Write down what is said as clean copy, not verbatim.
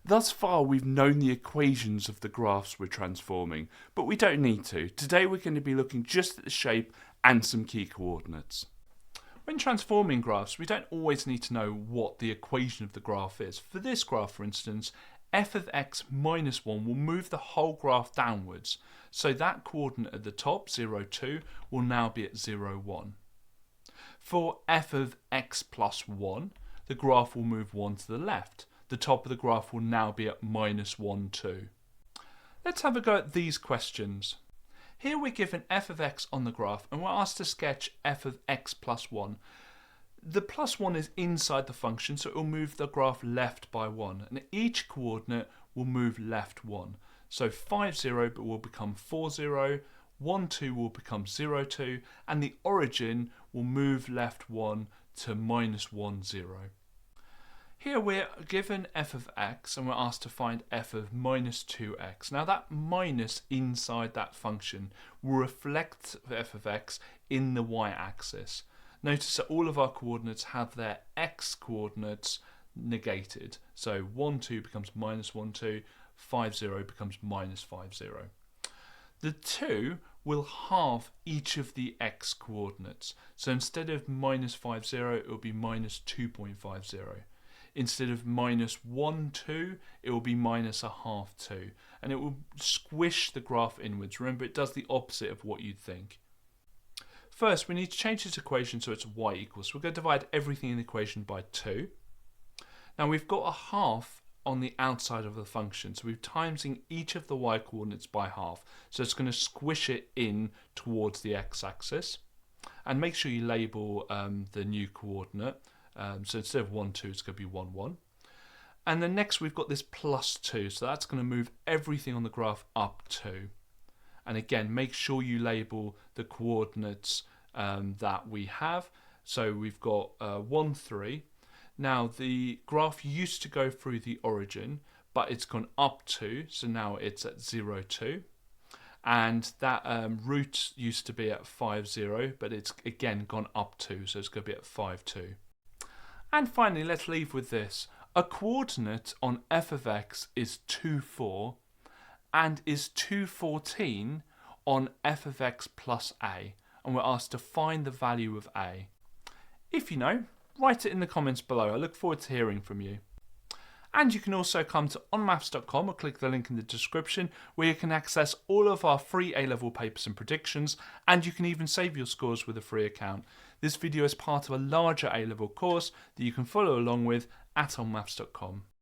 Thus far we've known the equations of the graphs we're transforming, but we don't need to. Today we're going to be looking just at the shape and some key coordinates. When transforming graphs, we don't always need to know what the equation of the graph is. For this graph, for instance, f of x minus 1 will move the whole graph downwards. So that coordinate at the top, 0, 2, will now be at 0, 1. For f of x plus 1, the graph will move 1 to the left. The top of the graph will now be at minus 1, 2. Let's have a go at these questions. Here we're given f of x on the graph and we're asked to sketch f of x plus 1. The plus 1 is inside the function, so it will move the graph left by 1, and each coordinate will move left 1. So 5, 0 will become 4, 0, 1, 2 will become 0, 2, and the origin will move left 1 to minus 1, 0. Here we're given f of x and we're asked to find f of minus 2x. Now that minus inside that function will reflect f of x in the y-axis. Notice that all of our coordinates have their x coordinates negated. So 1, 2 becomes minus 1, 2, 5, 0 becomes minus 5, 0. The 2 will halve each of the x coordinates. So instead of minus 5, 0, it will be minus 2.50. Instead of minus 1, 2, it will be minus a half 2. And it will squish the graph inwards. Remember, it does the opposite of what you'd think. First, we need to change this equation so it's y equals. We're going to divide everything in the equation by 2. Now we've got a half on the outside of the function. So we're timesing each of the y coordinates by half. So it's going to squish it in towards the x-axis. And make sure you label the new coordinate. So instead of 1, 2, it's going to be 1, 1. And then next we've got this plus 2. So that's going to move everything on the graph up 2. And again, make sure you label the coordinates that we have. So we've got 1, 3. Now the graph used to go through the origin, but it's gone up 2. So now it's at 0, 2. And that root used to be at 5, 0, but it's again gone up 2. So it's going to be at 5, 2. And finally, let's leave with this. A coordinate on f of x is 2, 4 and is 2, 14 on f of x plus a. And we're asked to find the value of a. If you know, write it in the comments below. I look forward to hearing from you. And you can also come to onmaths.com or click the link in the description where you can access all of our free A-level papers and predictions, and you can even save your scores with a free account. This video is part of a larger A-level course that you can follow along with at onmaths.com.